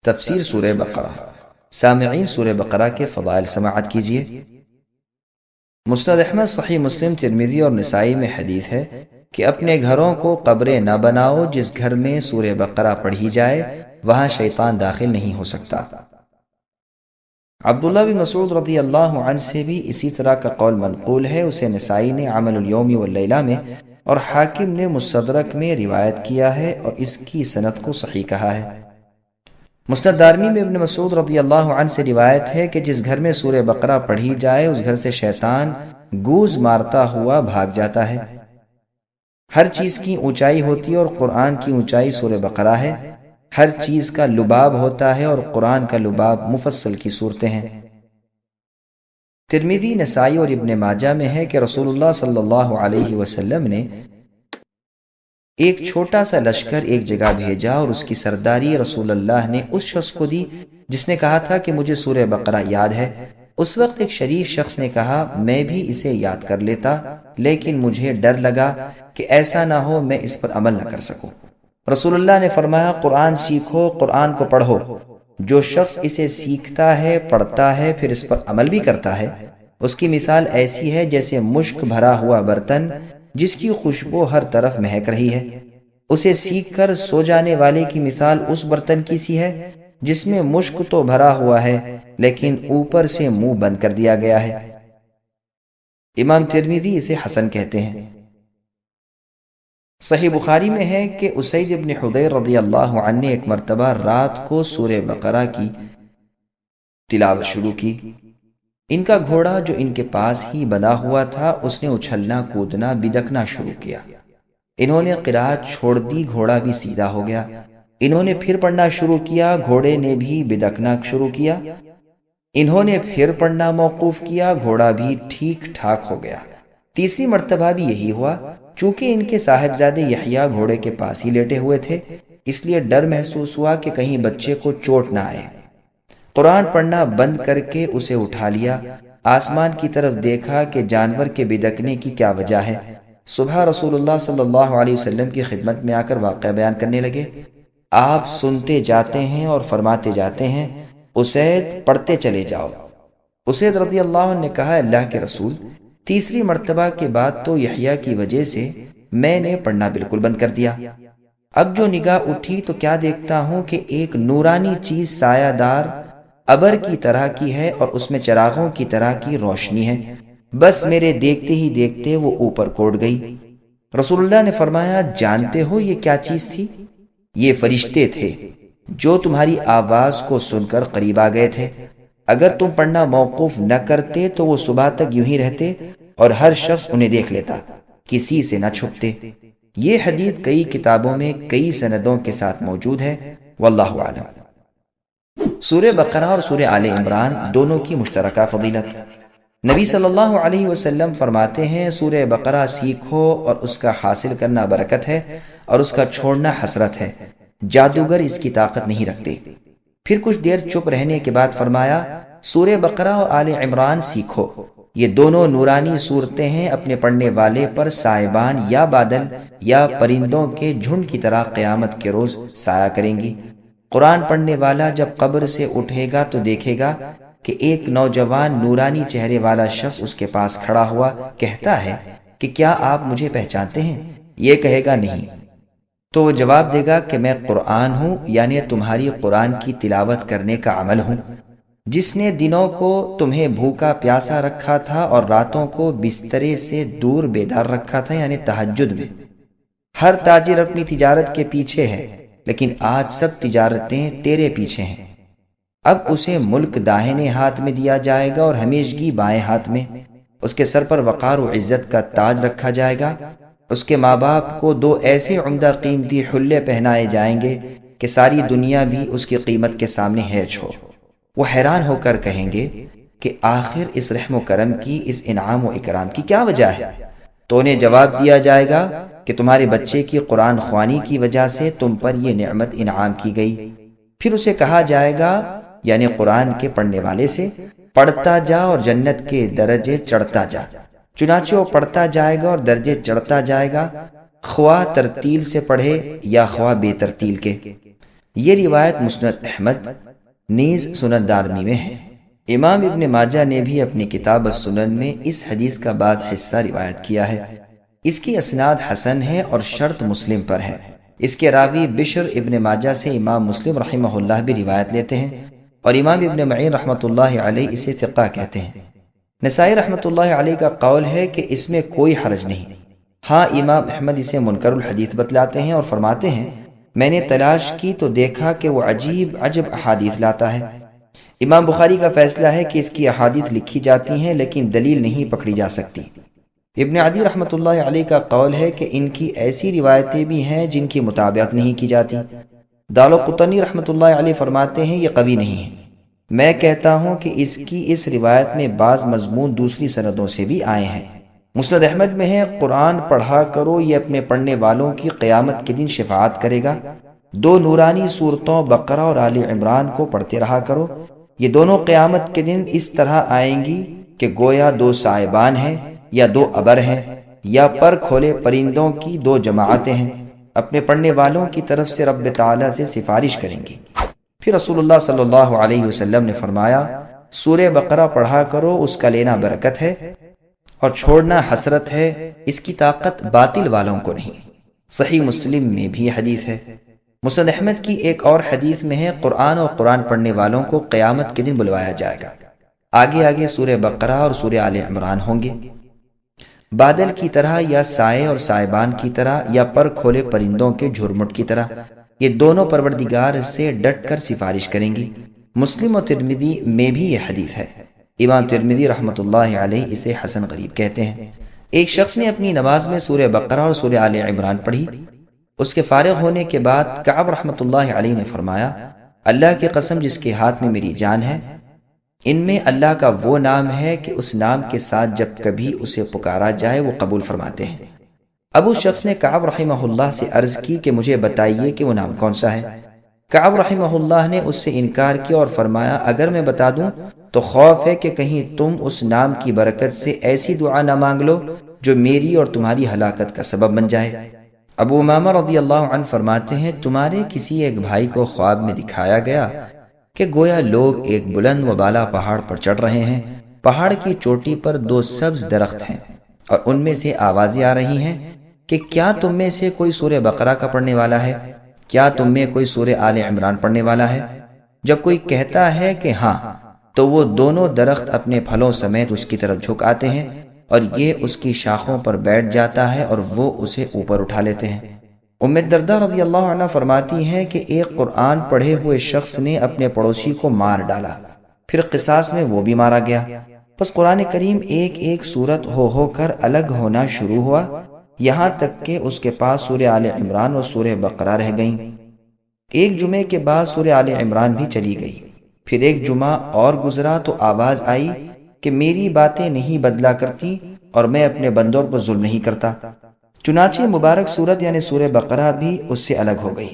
تفسیر سورہ بقرہ۔ سامعین، سورہ بقرہ کے فضائل سماعت کیجیے۔ مسند احمد، صحیح مسلم، ترمذی اور نسائی میں حدیث ہے کہ اپنے گھروں کو قبریں نہ بناؤ، جس گھر میں سورہ بقرہ پڑھی جائے وہاں شیطان داخل نہیں ہو سکتا۔ عبداللہ بن مسعود رضی اللہ عنہ سے بھی اسی طرح کا قول منقول ہے۔ اسے نسائی نے عمل الیوم واللیلہ میں اور حاکم نے مستدرک میں روایت کیا ہے اور اس کی سند کو صحیح کہا ہے۔ مسند دارمی میں ابن مسعود رضی اللہ عنہ سے روایت ہے کہ جس گھر میں سورہ بقرہ پڑھی جائے اس گھر سے شیطان گوز مارتا ہوا بھاگ جاتا ہے۔ ہر چیز کی اونچائی ہوتی ہے اور قرآن کی اونچائی سورہ بقرہ ہے۔ ہر چیز کا لباب ہوتا ہے اور قرآن کا لباب مفصل کی صورتیں ہیں۔ ترمذی، نسائی اور ابن ماجہ میں ہے کہ رسول اللہ صلی اللہ علیہ وسلم نے ایک چھوٹا سا لشکر ایک جگہ بھیجا اور اس کی سرداری رسول اللہ نے اس شخص کو دی جس نے کہا تھا کہ مجھے سورہ بقرہ یاد ہے۔ اس وقت ایک شریف شخص نے کہا میں بھی اسے یاد کر لیتا، لیکن مجھے ڈر لگا کہ ایسا نہ ہو میں اس پر عمل نہ کر سکوں۔ رسول اللہ نے فرمایا قرآن سیکھو، قرآن کو پڑھو۔ جو شخص اسے سیکھتا ہے، پڑھتا ہے، پھر اس پر عمل بھی کرتا ہے، اس کی مثال ایسی ہے جیسے مشک بھرا ہوا برتن جس کی خوشبو ہر طرف مہک رہی ہے۔ اسے سیکھ کر سو جانے والے کی مثال اس برتن کی سی ہے جس میں مشک تو بھرا ہوا ہے لیکن اوپر سے منہ بند کر دیا گیا ہے۔ امام ترمذی اسے حسن کہتے ہیں۔ صحیح بخاری میں ہے کہ اسید بن حضیر رضی اللہ عنہ نے ایک مرتبہ رات کو سورہ بقرہ کی تلاوت شروع کی۔ ان کا گھوڑا جو ان کے پاس ہی بندھا ہوا تھا اس نے اچھلنا کودنا بدکنا شروع کیا۔ انہوں نے قرات چھوڑ دی، گھوڑا بھی سیدھا ہو گیا۔ انہوں نے پھر پڑھنا شروع کیا، گھوڑے نے بھی بدکنا شروع کیا۔ انہوں نے پھر پڑھنا موقوف کیا، گھوڑا بھی ٹھیک ٹھاک ہو گیا۔ تیسری مرتبہ بھی یہی ہوا۔ چونکہ ان کے صاحبزادے یحییٰ گھوڑے کے پاس ہی لیٹے ہوئے تھے، اس لیے ڈر محسوس ہوا کہ کہیں بچے کو چوٹ نہ آئے۔ قرآن پڑھنا بند کر کے اسے اٹھا لیا، آسمان کی طرف دیکھا کہ جانور کے بدکنے کی کیا وجہ ہے۔ صبح رسول اللہ صلی اللہ علیہ وسلم کی خدمت میں آ کر واقعہ بیان کرنے لگے۔ آپ سنتے جاتے ہیں اور فرماتے جاتے ہیں اسید پڑھتے چلے جاؤ۔ اسید رضی اللہ عنہ نے کہا اللہ کے رسول، تیسری مرتبہ کے بعد تو یحییٰ کی وجہ سے میں نے پڑھنا بالکل بند کر دیا۔ اب جو نگاہ اٹھی تو کیا دیکھتا ہوں کہ ایک نورانی چیز سایہ دار ابر کی طرح کی ہے اور اس میں چراغوں کی طرح کی روشنی ہے۔ بس میرے دیکھتے ہی دیکھتے وہ اوپر کوڑ گئی۔ رسول اللہ نے فرمایا جانتے ہو یہ کیا چیز تھی؟ یہ فرشتے تھے جو تمہاری آواز کو سن کر قریب آ گئے تھے۔ اگر تم پڑھنا موقوف نہ کرتے تو وہ صبح تک یوں ہی رہتے اور ہر شخص انہیں دیکھ لیتا، کسی سے نہ چھپتے۔ یہ حدیث کئی کتابوں میں کئی سندوں کے ساتھ موجود ہے، واللہ اعلم۔ سورہ بقرہ اور سورہ آل عمران دونوں کی مشترکہ فضیلت۔ نبی صلی اللہ علیہ وسلم فرماتے ہیں سورہ بقرہ سیکھو اور اس کا حاصل کرنا برکت ہے اور اس کا چھوڑنا حسرت ہے، جادوگر اس کی طاقت نہیں رکھتے۔ پھر کچھ دیر چپ رہنے کے بعد فرمایا سورہ بقرہ اور آل عمران سیکھو، یہ دونوں نورانی صورتیں ہیں، اپنے پڑھنے والے پر سائبان یا بادل یا پرندوں کے جھنڈ کی طرح قیامت کے روز سایہ کریں گی۔ قرآن پڑھنے والا جب قبر سے اٹھے گا تو دیکھے گا کہ ایک نوجوان نورانی چہرے والا شخص اس کے پاس کھڑا ہوا کہتا ہے کہ کیا آپ مجھے پہچانتے ہیں؟ یہ کہے گا نہیں، تو وہ جواب دے گا کہ میں قرآن ہوں، یعنی تمہاری قرآن کی تلاوت کرنے کا عمل ہوں، جس نے دنوں کو تمہیں بھوکا پیاسا رکھا تھا اور راتوں کو بسترے سے دور بیدار رکھا تھا، یعنی تہجد میں۔ ہر تاجر اپنی تجارت کے پیچھے ہے، لیکن آج سب تجارتیں تیرے پیچھے ہیں۔ اب اسے ملک داہنے ہاتھ میں دیا جائے گا اور ہمیشگی بائیں ہاتھ میں۔ اس کے سر پر وقار و عزت کا تاج رکھا جائے گا۔ اس کے ماں باپ کو دو ایسے عمدہ قیمتی حلے پہنائے جائیں گے کہ ساری دنیا بھی اس کی قیمت کے سامنے ہیچ ہو۔ وہ حیران ہو کر کہیں گے کہ آخر اس رحم و کرم کی، اس انعام و اکرام کی کیا وجہ ہے؟ تو انہیں جواب دیا جائے گا کہ تمہارے بچے کی قرآن خوانی کی وجہ سے تم پر یہ نعمت انعام کی گئی۔ پھر اسے کہا جائے گا، یعنی قرآن کے پڑھنے والے سے، پڑھتا جا اور جنت کے درجے چڑھتا جا۔ چنانچہ وہ پڑھتا جائے گا اور درجے چڑھتا جائے گا، خواہ ترتیل سے پڑھے یا خواہ بے ترتیل کے۔ یہ روایت مسند احمد نیز سنن دارمی میں ہے۔ امام ابن ماجہ نے بھی اپنی کتاب السنن میں اس حدیث کا بعض حصہ روایت کیا ہے۔ اس کی اسناد حسن ہے اور شرط مسلم پر ہے۔ اس کے راوی بشر ابن ماجہ سے امام مسلم رحمہ اللہ بھی روایت لیتے ہیں اور امام ابن معین رحمۃ اللہ علیہ اسے ثقہ کہتے ہیں۔ نسائی رحمۃ اللہ علیہ کا قول ہے کہ اس میں کوئی حرج نہیں۔ ہاں امام احمد اسے منکر الحدیث بتلاتے ہیں اور فرماتے ہیں میں نے تلاش کی تو دیکھا کہ وہ عجیب عجب احادیث لاتا ہے۔ امام بخاری کا فیصلہ ہے کہ اس کی احادیث لکھی جاتی ہیں لیکن دلیل نہیں پکڑی جا سکتی۔ ابن عدی رحمۃ اللہ علیہ کا قول ہے کہ ان کی ایسی روایتیں بھی ہیں جن کی مطابقت نہیں کی جاتی۔ دارقطنی رحمۃ اللہ علیہ فرماتے ہیں یہ قوی نہیں ہے۔ میں کہتا ہوں کہ اس کی اس روایت میں بعض مضمون دوسری سندوں سے بھی آئے ہیں۔ مسند احمد میں ہے قرآن پڑھا کرو، یہ اپنے پڑھنے والوں کی قیامت کے دن شفاعت کرے گا۔ 2 نورانی صورتوں بقرہ اور آل عمران کو پڑھتے رہا کرو، یہ دونوں قیامت کے دن اس طرح آئیں گی کہ گویا 2 سائبان ہیں یا 2 ابر ہیں یا پر کھولے پرندوں کی 2 جماعتیں ہیں، اپنے پڑھنے والوں کی طرف سے رب تعالیٰ سے سفارش کریں گی۔ پھر رسول اللہ صلی اللہ علیہ وسلم نے فرمایا سورہ بقرہ پڑھا کرو، اس کا لینا برکت ہے اور چھوڑنا حسرت ہے، اس کی طاقت باطل والوں کو نہیں۔ صحیح مسلم میں بھی حدیث ہے۔ مسند احمد کی ایک اور حدیث میں ہے قرآن اور قرآن پڑھنے والوں کو قیامت کے دن بلوایا جائے گا، آگے آگے سورہ بقرہ اور سورہ آل عمران ہوں گے، بادل کی طرح یا سائے اور سائبان کی طرح یا پر کھولے پرندوں کے جھرمٹ کی طرح، یہ دونوں پروردگار سے ڈٹ کر سفارش کریں گی۔ مسلم و ترمذی میں بھی یہ حدیث ہے۔ امام ترمذی رحمۃ اللہ علیہ اسے حسن غریب کہتے ہیں۔ ایک شخص نے اپنی نماز میں سورہ بقرہ اور سورہ آل عمران پڑھی۔ اس کے فارغ ہونے کے بعد کعب رحمۃ اللہ علیہ نے فرمایا اللہ کی قسم جس کے ہاتھ میں میری جان ہے، ان میں اللہ کا وہ نام ہے کہ اس نام کے ساتھ جب کبھی اسے پکارا جائے وہ قبول فرماتے ہیں۔ اب اس شخص نے کعب رحمہ اللہ سے عرض کی کہ مجھے بتائیے کہ وہ نام کون سا ہے۔ کعب رحمہ اللہ نے اس سے انکار کیا اور فرمایا اگر میں بتا دوں تو خوف ہے کہ کہیں تم اس نام کی برکت سے ایسی دعا نہ مانگ لو جو میری اور تمہاری ہلاکت کا سبب بن جائے۔ ابو امامہ رضی اللہ عنہ فرماتے ہیں تمہارے کسی ایک بھائی کو خواب میں دکھایا گیا کہ گویا لوگ ایک بلند و بالا پہاڑ پر چڑھ رہے ہیں، پہاڑ کی چوٹی پر 2 سبز درخت ہیں اور ان میں سے آوازیں آ رہی ہیں کہ کیا تم میں سے کوئی سورہ بقرہ کا پڑھنے والا ہے؟ کیا تم میں کوئی سورہ آل عمران پڑھنے والا ہے؟ جب کوئی کہتا ہے کہ ہاں تو وہ دونوں درخت اپنے پھلوں سمیت اس کی طرف جھک آتے ہیں اور یہ اس کی شاخوں پر بیٹھ جاتا ہے اور وہ اسے اوپر اٹھا لیتے ہیں۔ ام الدرداء رضی اللہ عنہ فرماتی ہیں کہ ایک قرآن پڑھے ہوئے شخص نے اپنے پڑوسی کو مار ڈالا، پھر قصاص میں وہ بھی مارا گیا، پس قرآن کریم ایک ایک سورت ہو کر الگ ہونا شروع ہوا، یہاں تک کہ اس کے پاس سورہ آل عمران اور سورہ بقرہ رہ گئیں۔ ایک جمعے کے بعد سورہ آل عمران بھی چلی گئی، پھر ایک جمعہ اور گزرا تو آواز آئی کہ میری باتیں نہیں بدلا کرتی اور میں اپنے بندوں پر ظلم نہیں کرتا، چنانچہ مبارک سورت یعنی سورہ بقرہ بھی اس سے الگ ہو گئی۔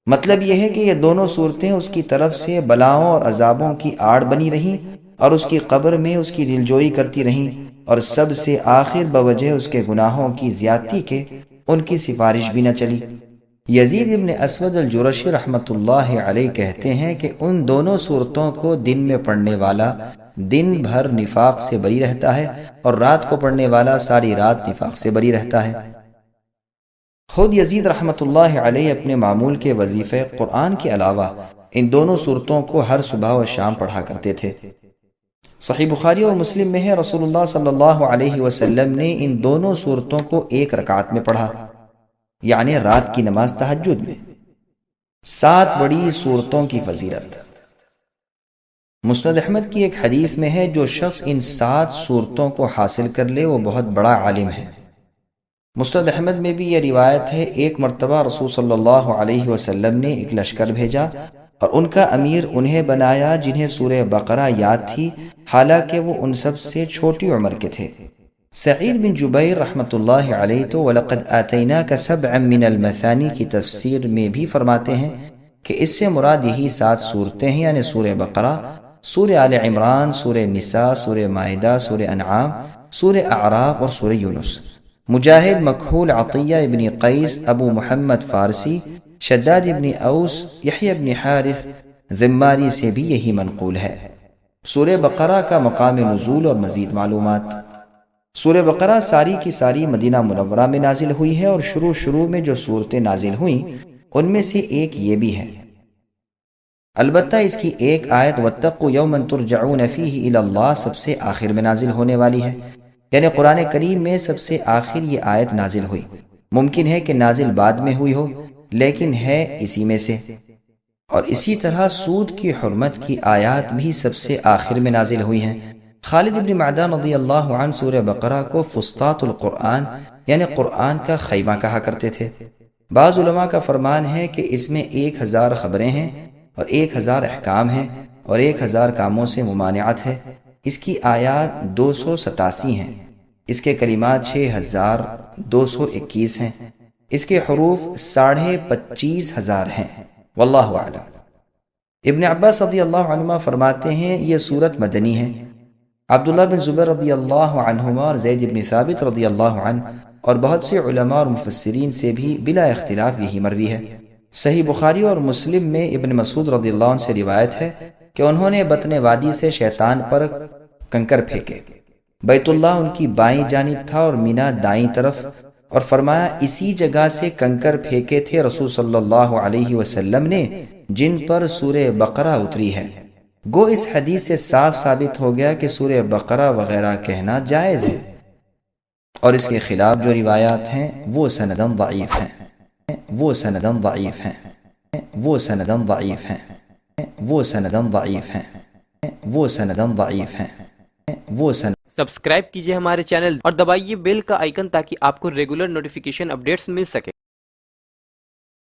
مطلب یہ ہے کہ یہ دونوں صورتیں اس کی طرف سے بلاؤں اور عذابوں کی آڑ بنی رہیں اور اس کی قبر میں اس کی دلجوئی کرتی رہیں، اور سب سے آخر بوجہ اس کے گناہوں کی زیادتی کے ان کی سفارش بھی نہ چلی۔ یزید ابن اسود الجرشی رحمۃ اللہ علیہ کہتے ہیں کہ ان دونوں صورتوں کو دن میں پڑھنے والا دن بھر نفاق سے بری رہتا ہے اور رات کو پڑھنے والا ساری رات نفاق سے بری رہتا ہے۔ خود یزید رحمۃ اللہ علیہ اپنے معمول کے وظیفے قرآن کے علاوہ ان دونوں صورتوں کو ہر صبح و شام پڑھا کرتے تھے۔ صحیح بخاری اور مسلم میں ہے رسول اللہ صلی اللہ علیہ وسلم نے ان دونوں صورتوں کو 1 رکعت میں پڑھا، یعنی رات کی نماز تہجد میں۔ 7 بڑی صورتوں کی فضیلت۔ مسند احمد کی ایک حدیث میں ہے جو شخص ان 7 صورتوں کو حاصل کر لے وہ بہت بڑا عالم ہے۔ مسند احمد میں بھی یہ روایت ہے ایک مرتبہ رسول صلی اللہ علیہ وسلم نے ایک لشکر بھیجا اور ان کا امیر انہیں بنایا جنہیں سورہ بقرہ یاد تھی، حالانکہ وہ ان سب سے چھوٹی عمر کے تھے۔ سعید بن جبیر رحمۃ اللہ علیہ تو وَلَقَدْ آتَيْنَاكَ سَبْعًا مِّنَ الْمَثَانِي کی تفسیر میں بھی فرماتے ہیں کہ اس سے مراد یہی 7 صورتیں ہیں، یعنی سورہ بقرہ، سورہ آل عمران، سورہ نساء، سورہ مائدہ، سورہ انعام، سورہ اعراف اور سورہ یونس۔ مجاہد، مکحول، عطیہ ابن قیس، ابو محمد فارسی، شداد ابن اوس، یحییٰ ابن حارث ذماری سے بھی یہی منقول ہے۔ سورہ بقرہ کا مقام نزول اور مزید معلومات۔ سورہ بقرہ ساری کی ساری مدینہ منورہ میں نازل ہوئی ہے، اور شروع میں جو صورتیں نازل ہوئیں ان میں سے ایک یہ بھی ہے۔ البتہ اس کی ایک آیت واتقوا یوما ترجعون فیہ الی اللہ سب سے آخر میں نازل ہونے والی ہے، یعنی قرآن کریم میں سب سے آخر یہ آیت نازل ہوئی۔ ممکن ہے کہ نازل بعد میں ہوئی ہو، لیکن ہے اسی میں سے۔ اور اسی طرح سود کی حرمت کی آیات بھی سب سے آخر میں نازل ہوئی ہیں۔ خالد ابن معدان رضی اللہ عنہ سورہ بقرہ کو فسطاط القرآن یعنی قرآن کا خیمہ کہا کرتے تھے۔ بعض علماء کا فرمان ہے کہ اس میں 1000 خبریں ہیں اور 1000 احکام ہیں اور 1000 کاموں سے ممانعت ہے۔ اس کی آیات 287 ہیں، اس کے کلمات 6221 ہیں، اس کے حروف 25,500 ہیں۔ واللہ اعلم۔ ابن عباس رضی اللہ عنہما فرماتے ہیں یہ سورت مدنی ہے۔ عبداللہ بن زبیر رضی اللہ عنہما اور زید بن ثابت رضی اللہ عنہ اور بہت سے علماء اور مفسرین سے بھی بلا اختلاف یہی مروی ہے۔ صحیح بخاری اور مسلم میں ابن مسعود رضی اللہ عنہ سے روایت ہے کہ انہوں نے بطن وادی سے شیطان پر کنکر پھینکے۔ بیت اللہ ان کی بائیں جانب تھا اور مینا دائیں طرف، اور فرمایا اسی جگہ سے کنکر پھینکے تھے رسول صلی اللہ علیہ وسلم نے جن پر سورہ بقرہ اتری ہے۔ گو اس حدیث سے صاف ثابت ہو گیا کہ سورہ بقرہ وغیرہ کہنا جائز ہے، اور اس کے خلاف جو روایات ہیں وہ سندن ضعیف ہیں، وہ سندن ضعیف ہیں، وہ سندن ضعیف ہیں، وہ سندن ضعیف ہیں، وہ سندن ضعیف ہیں، وہ سند۔ سبسکرائب کیجئے ہمارے چینل اور دبائیے بیل کا آئیکن تاکہ آپ کو ریگولر نوٹیفیکیشن اپڈیٹس مل سکے۔